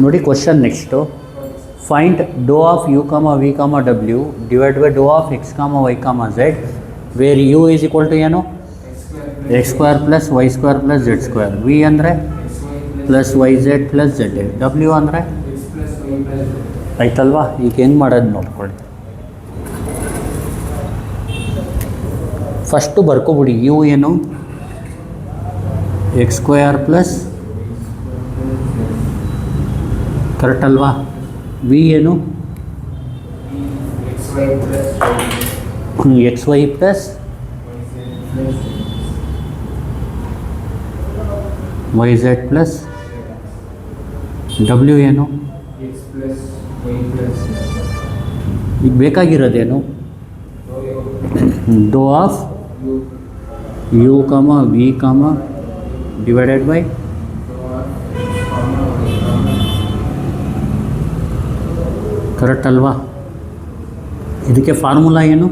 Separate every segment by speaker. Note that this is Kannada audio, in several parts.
Speaker 1: ನೋಡಿ question next. Find dow of U comma V comma W divide by dow of X comma Y comma Z where U is equal to ಏನು X square plus Y square plus Z square. V ಅಂದರೆ plus Y Z plus Z. W ಅಂದರೆ ಆಯ್ತಲ್ವಾ. ಈಗ ಹೆಂಗೆ ಮಾಡೋದು ನೋಡ್ಕೊಳ್ಳಿ. ಫಸ್ಟು ಬರ್ಕೊಬಿಡಿ. ಯು ಏನು ಎಕ್ಸ್ ಸ್ಕ್ವೇರ್ ಪ್ಲಸ್, ಕರೆಕ್ಟ್ ಅಲ್ವಾ. ವಿ ಏನು X Y plus Y Z plus. W ಏನು ಈಗ ಬೇಕಾಗಿರೋದೇನು ಡೋ of U comma V comma divided by correct ಅಲ್ವಾ. ಇದಕ್ಕೆ ಫಾರ್ಮುಲಾ ಏನು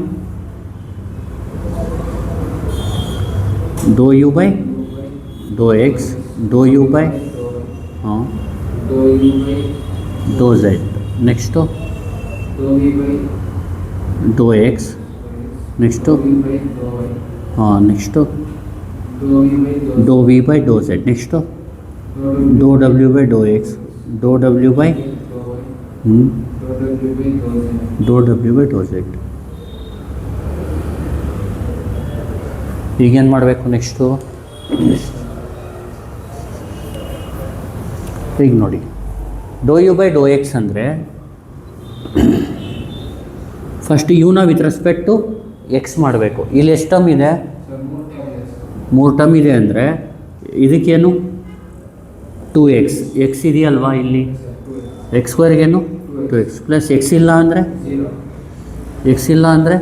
Speaker 1: dow U by dow X dow U by dow Z. Next dow X. Next next dow V by dow Z. Next dow W by dow X dow W by dow W by dow Z. ಈಗೇನು ಮಾಡಬೇಕು ನೆಕ್ಸ್ಟು. ಈಗ ನೋಡಿ dow U by dow X ಅಂದರೆ ಫಸ್ಟ್ ಯುನ ವಿತ್ ರೆಸ್ಪೆಕ್ಟ್ ಟು ಎಕ್ಸ್ ಮಾಡಬೇಕು. ಇಲ್ಲಿ ಎಷ್ಟು ಟರ್ಮ್ ಇದೆ, 3 ಟರ್ಮ್ ಇದೆ ಅಂದರೆ ಇದಕ್ಕೇನು 2x. ಎಕ್ಸ್ ಇದೆಯಲ್ವಾ ಇಲ್ಲಿ, ಎಕ್ಸ್ ಸ್ಕ್ವೇರ್ಗೇನು 2x ಪ್ಲಸ್ ಎಕ್ಸ್ ಇಲ್ಲ ಅಂದರೆ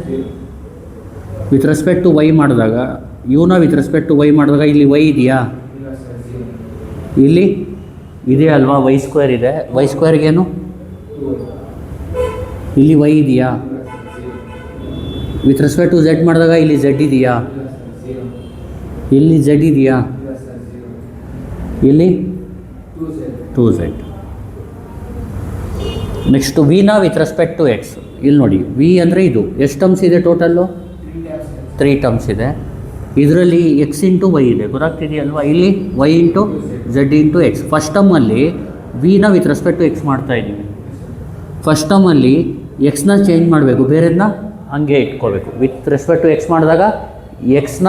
Speaker 1: ವಿತ್ ರೆಸ್ಪೆಕ್ಟ್ ಟು ವೈ ಮಾಡಿದಾಗ ಯುನ ವಿತ್ ರೆಸ್ಪೆಕ್ಟ್ ಟು ವೈ ಮಾಡಿದಾಗ ಇಲ್ಲಿ ವೈ ಇದೆಯಾ, ಇಲ್ಲಿ ಇದೆಯಲ್ವಾ ವೈ ಸ್ಕ್ವೇರ್ ಇದೆ. ವೈ ಸ್ಕ್ವೇರ್ಗೇನು ಇಲ್ಲಿ ವೈ ಇದೆಯಾ. ವಿತ್ ರೆಸ್ಪೆಕ್ಟ್ ಟು ಝೆಡ್ ಮಾಡಿದಾಗ ಇಲ್ಲಿ ಝೆಡ್ ಇದೆಯಾ, ಇಲ್ಲಿ ಝೆಡ್ ಇದೆಯಾ, ಇಲ್ಲಿ 2z. ನೆಕ್ಸ್ಟು ವಿನ ವಿತ್ ರೆಸ್ಪೆಕ್ಟ್ ಟು ಎಕ್ಸ್. ಇಲ್ಲಿ ನೋಡಿ ವಿ ಅಂದರೆ ಇದು ಎಷ್ಟು ಟರ್ಮ್ಸ್ ಇದೆ ಟೋಟಲ್ಲು, 3 ಟರ್ಮ್ಸ್ ಇದೆ. ಇದರಲ್ಲಿ ಎಕ್ಸ್ ಇಂಟು ವೈ ಇದೆ, ಗೊತ್ತಾಗ್ತಿದೆಯಲ್ವಾ. ಇಲ್ಲಿ Y into Z into X. First ಟರ್ಮಲ್ಲಿ ವಿನ ವಿತ್ ರೆಸ್ಪೆಕ್ಟ್ ಟು ಎಕ್ಸ್ ಮಾಡ್ತಾಯಿದ್ದೀವಿ. ಫಸ್ಟ್ ಟರ್ಮಲ್ಲಿ ಎಕ್ಸ್ನ ಚೇಂಜ್ ಮಾಡಬೇಕು, ಬೇರೆದನ್ನ ಹಂಗೆ ಇಟ್ಕೋಬೇಕು. ವಿತ್ ರೆಸ್ಪೆಕ್ಟ್ ಟು ಎಕ್ಸ್ ಮಾಡಿದಾಗ ಎಕ್ಸ್ನ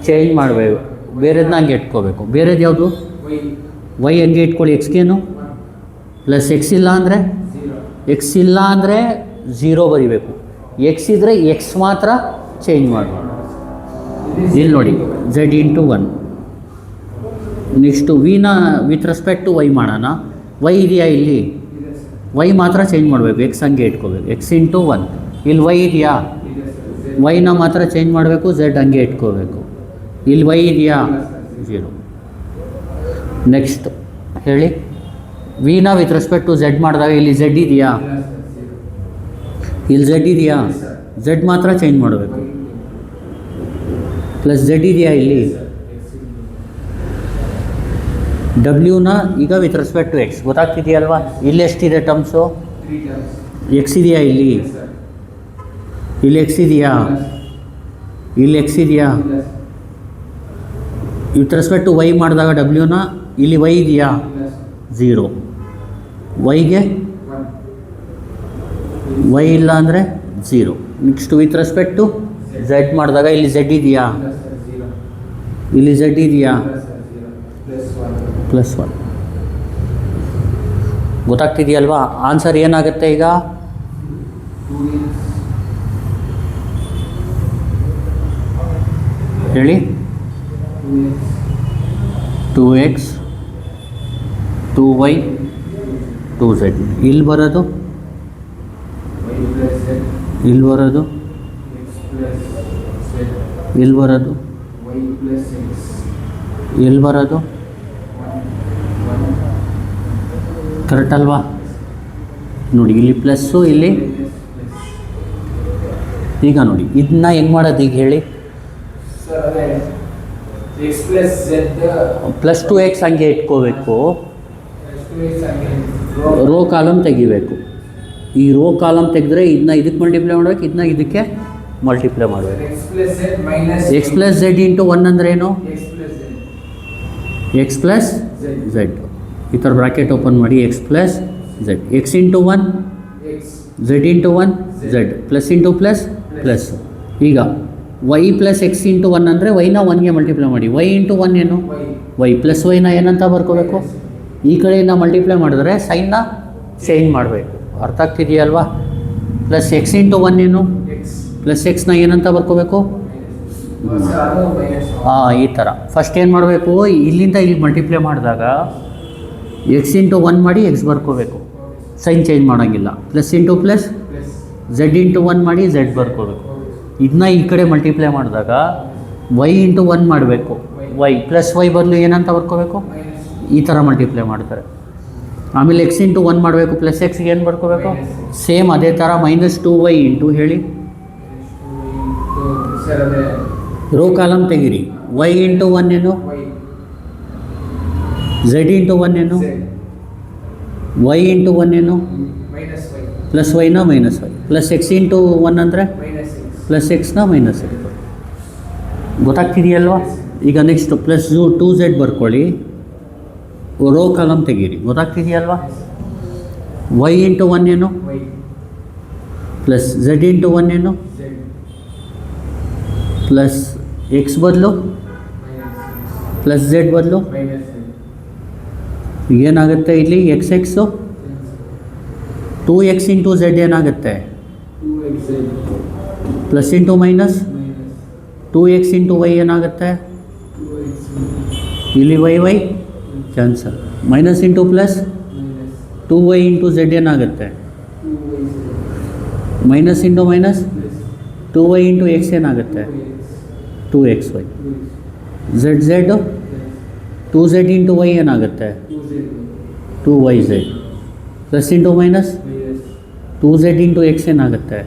Speaker 1: ಚೇಂಜ್ ಮಾಡಬೇಕು, ಬೇರೆದನ್ನ ಹಂಗೆ ಇಟ್ಕೋಬೇಕು. ಬೇರೆದು ಯಾವುದು ವೈ ಹಂಗೆ ಇಟ್ಕೊಳ್ಳಿ. ಎಕ್ಸ್ಗೇನು ಪ್ಲಸ್ ಎಕ್ಸ್ ಇಲ್ಲ ಅಂದರೆ 0 ಬರಿಬೇಕು. ಎಕ್ಸ್ ಇದ್ದರೆ ಎಕ್ಸ್ ಮಾತ್ರ ಚೇಂಜ್ ಮಾಡಬೇಕು. ಇಲ್ಲಿ ನೋಡಿ ಝೆಡ್ ಇಂಟು 1. ನೆಕ್ಸ್ಟು ವಿನ ವಿತ್ ರೆಸ್ಪೆಕ್ಟ್ ಟು ವೈ ಮಾಡೋಣ. ವೈ ಇದೆಯಾ, ಇಲ್ಲಿ ವೈ ಮಾತ್ರ ಚೇಂಜ್ ಮಾಡಬೇಕು, ಎಕ್ಸ್ ಹಂಗೆ ಇಟ್ಕೋಬೇಕು. X into 1. ಇಲ್ಲಿ ವೈ ಇದೆಯಾ, ವೈನ ಮಾತ್ರ ಚೇಂಜ್ ಮಾಡಬೇಕು, ಝೆಡ್ ಹಂಗೆ ಇಟ್ಕೋಬೇಕು. ಇಲ್ಲಿ ವೈ ಇದೆಯಾ, 0. ನೆಕ್ಸ್ಟ್ ಹೇಳಿ, ವಿನ ವಿತ್ ರೆಸ್ಪೆಕ್ಟ್ ಟು ಝೆಡ್ ಮಾಡಿದಾಗ ಇಲ್ಲಿ ಝೆಡ್ ಇದೆಯಾ, ಇಲ್ಲಿ ಝೆಡ್ ಇದೆಯಾ, ಝೆಡ್ ಮಾತ್ರ ಚೇಂಜ್ ಮಾಡಬೇಕು. ಪ್ಲಸ್ ಝೆಡ್ ಇದೆಯಾ, ಇಲ್ಲಿ ಡಬ್ಲ್ಯೂನ ಈಗ ವಿತ್ ರೆಸ್ಪೆಕ್ಟ್ ಟು ಎಕ್ಸ್, ಗೊತ್ತಾಗ್ತಿದೆಯಲ್ವಾ. ಇಲ್ಲಿ ಎಷ್ಟಿದೆ ಟರ್ಮ್ಸು, ಎಕ್ಸ್ ಇದೆಯಾ, ಇಲ್ಲಿ ಎಕ್ಸ್ ಇದೆಯಾ, ಇಲ್ಲಿ ಎಕ್ಸ್ ಇದೆಯಾ. ವಿತ್ ರೆಸ್ಪೆಕ್ಟ್ ಟು ವೈ ಮಾಡಿದಾಗ ಡಬ್ಲ್ಯೂನ ಇಲ್ಲಿ ವೈ ಇದೆಯಾ, 0. ವೈಗೆ ವೈ ಇಲ್ಲ ಅಂದರೆ 0. Next with respect to Z ಮಾಡಿದಾಗ ಇಲ್ಲಿ ಝೆಡ್ ಇದೆಯಾ, ಇಲ್ಲಿ ಝೆಡ್ ಇದೆಯಾ, +1. ಗೊತ್ತಾಗ್ತಿದೆಯಲ್ವಾ. ಆನ್ಸರ್ ಏನಾಗುತ್ತೆ ಈಗ, ಹೇಳಿ. 2x 2y 2z. ಇಲ್ಲಿ ಬರೋದು, ಇಲ್ಲಿ ಬರೋದು, ಇಲ್ಲಿ ಬರೋದು, ಇಲ್ಲಿ ಬರೋದು, ಕರೆಕ್ಟ್ ಅಲ್ವಾ. ನೋಡಿ ಇಲ್ಲಿ ಪ್ಲಸ್ಸು, ಇಲ್ಲಿ ಈಗ ನೋಡಿ ಇದನ್ನ ಹೆಂಗೆ ಮಾಡೋದು ಈಗ ಹೇಳಿ. +2x ಹಂಗೆ ಇಟ್ಕೋಬೇಕು. ರೋ ಕಾಲಮ್ ತೆಗಿಬೇಕು. ಈ ರೋ ಕಾಲಮ್ ತೆಗೆದ್ರೆ ಇದನ್ನ ಇದಕ್ಕೆ ಮಲ್ಟಿಪ್ಲೈ ಮಾಡಬೇಕು, ಇದನ್ನ ಇದಕ್ಕೆ ಮಲ್ಟಿಪ್ಲೈ ಮಾಡಬೇಕು. X plus Z into one ಅಂದರೆ ಏನು? X plus Z. ಈ ಥರ ಬ್ರಾಕೆಟ್ ಓಪನ್ ಮಾಡಿ, X plus Z. X into one Z into one Z, plus into plus plus. ಈಗ Y plus X into one ಅಂದರೆ ವೈನ ಒನ್ಗೆ ಮಲ್ಟಿಪ್ಲೈ ಮಾಡಿ. ವೈ ಇಂಟು ಒನ್ ಏನು? ವೈ ಪ್ಲಸ್ ವೈನ ಏನಂತ ಬರ್ಕೋಬೇಕು? ಈ ಕಡೆಯಿಂದ ಮಲ್ಟಿಪ್ಲೈ ಮಾಡಿದ್ರೆ ಸೈನ್ನ ಚೇಂಜ್ ಮಾಡಬೇಕು. ಅರ್ಥ ಆಗ್ತಿದೆಯಲ್ವಾ? ಪ್ಲಸ್ ಎಕ್ಸ್ ಇಂಟು ಒನ್ ಏನು? ಪ್ಲಸ್ ಎಕ್ಸ್ನ ಏನಂತ ಬರ್ಕೋಬೇಕು? ಈ ಥರ ಫಸ್ಟ್ ಏನು ಮಾಡಬೇಕು? ಇಲ್ಲಿಂದ ಇಲ್ಲಿ ಮಲ್ಟಿಪ್ಲೈ ಮಾಡಿದಾಗ ಎಕ್ಸ್ ಇಂಟು ಒನ್ ಮಾಡಿ ಎಕ್ಸ್ ಬರ್ಕೋಬೇಕು, ಸೈನ್ ಚೇಂಜ್ ಮಾಡೋಂಗಿಲ್ಲ. Plus into plus Z into one ಮಾಡಿ ಝೆಡ್ ಬರ್ಕೋಬೇಕು. ಇದನ್ನ ಈ ಕಡೆ ಮಲ್ಟಿಪ್ಲೈ ಮಾಡಿದಾಗ ವೈ ಇಂಟು ಒನ್ ಮಾಡಬೇಕು, ವೈ ಪ್ಲಸ್ ವೈ ಬದಲು ಏನಂತ ಬರ್ಕೋಬೇಕು? ಈ ಥರ ಮಲ್ಟಿಪ್ಲೈ ಮಾಡ್ತಾರೆ. ಆಮೇಲೆ ಎಕ್ಸ್ ಇಂಟು ಒನ್ ಮಾಡಬೇಕು, ಪ್ಲಸ್ ಎಕ್ಸ್ಗೆ ಏನು ಬರ್ಕೋಬೇಕು? ಸೇಮ್ ಅದೇ ಥರ ಮೈನಸ್ ಟು ವೈ ಇಂಟು ಹೇಳಿ, ರೋ ಕಾಲಮ್ ತೆಗೀರಿ. ವೈ ಇಂಟು ಒನ್ ಏನು? ಝೆಡ್ ಇಂಟು ಒನ್ ಏನು? ವೈ ಇಂಟು ಒನ್ ಏನು? ಪ್ಲಸ್ ವೈನ minus Y. Plus X into one ಅಂದರೆ ಪ್ಲಸ್ ಎಕ್ಸ್ನ ಮೈನಸ್ ಎಕ್ಸ್. ಗೊತ್ತಾಗ್ತಿದೆಯಲ್ವಾ? ಈಗ ನೆಕ್ಸ್ಟ್ ಪ್ಲಸ್ ಟು ಝೆಡ್ ಬರ್ಕೊಳ್ಳಿ, ರೋ ಕಾಲಮ್ ತೆಗೀರಿ. ಗೊತ್ತಾಗ್ತಿದೆಯಲ್ವಾ? ವೈ ಇಂಟು ಒನ್ ಏನು? ಪ್ಲಸ್ ಝೆಡ್ ಇಂಟು ಒನ್ ಏನು? ಪ್ಲಸ್ ಎಕ್ಸ್ ಬದಲು ಪ್ಲಸ್ ಝೆಡ್ ಬದಲು ಏನಾಗುತ್ತೆ ಇಲ್ಲಿ? X X two X into Z ಏನಾಗುತ್ತೆ? Plus into minus two X into Y ಏನಾಗುತ್ತೆ? ಇಲ್ಲಿ Y Y cancel. Minus into plus two Y into Z ಏನಾಗುತ್ತೆ? Minus into minus two Y into X ಏನಾಗುತ್ತೆ? Two X Y. Z Z two Z into Y ಏನಾಗುತ್ತೆ? Two Y Z. Plus into minus two Z into X ಏನಾಗುತ್ತೆ?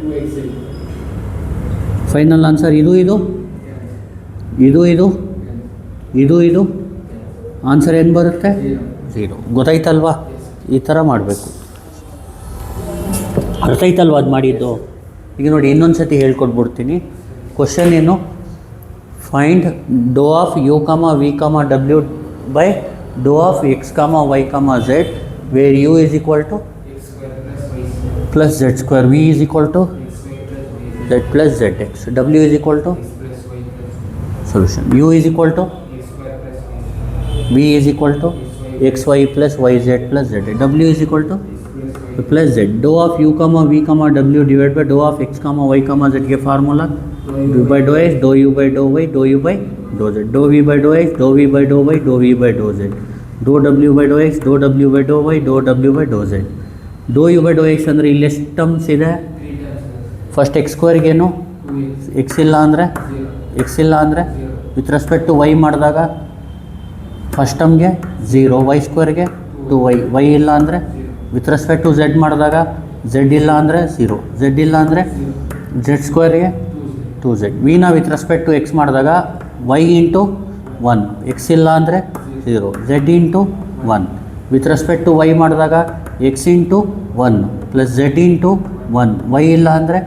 Speaker 1: ಫೈನಲ್ ಆನ್ಸರ್ ಇದು ಇದು ಇದು ಇದು ಇದು ಇದು ಆನ್ಸರ್ ಏನು ಬರುತ್ತೆ? ಝೀರೋ. ಗೊತ್ತಾಯ್ತಲ್ವಾ? ಈ ಥರ ಮಾಡಬೇಕು. ಅರ್ಥ ಆಯ್ತಲ್ವ ಅದು ಮಾಡಿದ್ದು? ಈಗ ನೋಡಿ ಇನ್ನೊಂದು ಸತಿ ಹೇಳ್ಕೊಟ್ಬಿಡ್ತೀನಿ. ಕ್ವಶನ್ ಏನು? ಫೈಂಡ್ ಡೋ ಆಫ್ ಯು ಕಮ ವಿ ಕಮ W by dow of X comma Y ಕಮ Z where U is equal to plus Z square, V is equal to Z plus Z X, W is equal to solution, you is equal to V is equal to X Y plus Y Z plus Z, W is equal to plus Z. Dow of you ಕಮ ವಿ ಕಮ W divide by dow of X comma Y comma ಝೆಡ್ಗೆ formula dow by dow X dow U by dow Y dow U by dow Z, dow V by dow X dow V by dow Y dow V by dow Z, dow W by dow X dow W by dow Y dow W by dow Z. Dow U by dow X ಅಂದರೆ ಇಲ್ಲಿ ಎಷ್ಟು ಟರ್ಮ್ಸ್ ಇದೆ? First X ಸ್ಕ್ವೇರ್ಗೇನು? ಎಕ್ಸ್ ಇಲ್ಲ ಅಂದರೆ ವಿತ್ ರೆಸ್ಪೆಕ್ಟ್ ಟು ವೈ ಮಾಡಿದಾಗ ಫಸ್ಟ್ ಟರ್ಮ್ಗೆ ಝೀರೋ, ವೈ ಸ್ಕ್ವೇರ್ಗೆ ಟು ವೈ, ವೈ ಇಲ್ಲ ಅಂದರೆ ವಿತ್ ರೆಸ್ಪೆಕ್ಟ್ ಟು ಝೆಡ್ ಮಾಡಿದಾಗ ಝೆಡ್ ಇಲ್ಲ ಅಂದರೆ ಝೀರೋ, ಝೆಡ್ ಇಲ್ಲ ಅಂದರೆ ಝೆಡ್ ಸ್ಕ್ವೇರ್ಗೆ ಟು ಝೆಡ್. ವಿನ ವಿತ್ ರೆಸ್ಪೆಕ್ಟ್ ಟು ಎಕ್ಸ್ ಮಾಡಿದಾಗ ವೈ ಇಂಟು ಒನ್, ಎಕ್ಸ್ ಇಲ್ಲ ಅಂದರೆ zero, Z into one. With respect to Y ಮಾಡಿದಾಗ X into one plus Z into one, Y ಇಲ್ಲ ಅಂದರೆ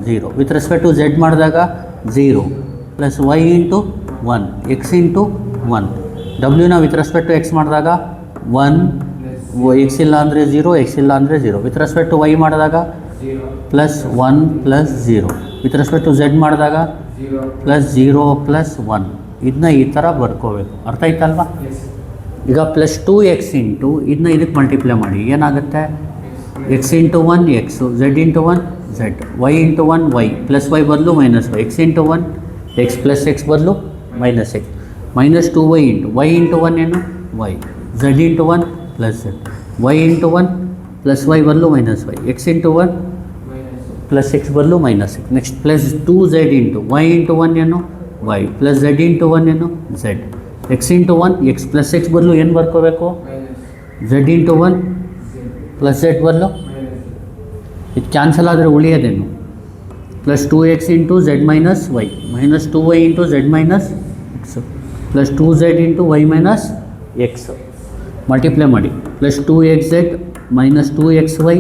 Speaker 1: zero. With respect to Z ಮಾಡಿದಾಗ zero plus Y into one, X into one. ಡಬ್ಲ್ಯೂನ ವಿತ್ ರೆಸ್ಪೆಕ್ಟ್ ಟು ಎಕ್ಸ್ ಮಾಡಿದಾಗ ಒನ್, ಎಕ್ಸ್ ಇಲ್ಲ ಅಂದರೆ ಝೀರೋ, ಎಕ್ಸ್ ಇಲ್ಲ ಅಂದರೆ zero. With respect to Y ಮಾಡಿದಾಗ plus one plus zero. With respect to Z ಮಾಡಿದಾಗ ಪ್ಲಸ್ ಝೀರೋ ಪ್ಲಸ್ ಒನ್. ಇದನ್ನ ಈ ಥರ ಬರ್ಕೋಬೇಕು. ಅರ್ಥ ಆಯ್ತಲ್ವಾ? ಈಗ ಪ್ಲಸ್ ಟು ಎಕ್ಸ್ ಇಂಟು ಇದನ್ನ ಇದಕ್ಕೆ ಮಲ್ಟಿಪ್ಲೈ ಮಾಡಿ ಏನಾಗುತ್ತೆ? X into one x, z into one z, y into one y, plus y ಬದಲು minus y, x into one x plus X ಬದಲು minus x, minus two y into one ಏನು? Y, z into one plus z, y into one plus y ಬದಲು minus y, x into one plus X ಬದಲು minus x. Next plus two z into y into one ಏನು? Y plus Z into one ಏನು? Z, X into one x plus X ಬದಲು ಏನು ಬರ್ಕೋಬೇಕು? Z into one plus Z ಬದಲು ಇದು ಕ್ಯಾನ್ಸಲ್ ಆದರೆ ಉಳಿಯೋದೇನು? Plus two x into z minus y minus two y into z minus x plus two z into y minus x. Multiply ಮಾಡಿ plus two x z minus 2xy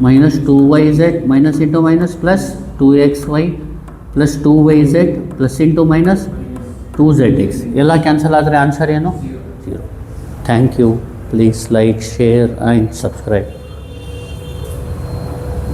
Speaker 1: minus 2yz minus into minus plus 2xy plus 2yz plus into minus 2zx ಎಲ್ಲ ಕ್ಯಾನ್ಸಲ್ ಆದರೆ ಆನ್ಸರ್ ಏನು 0. Thank you. Please like, share and subscribe.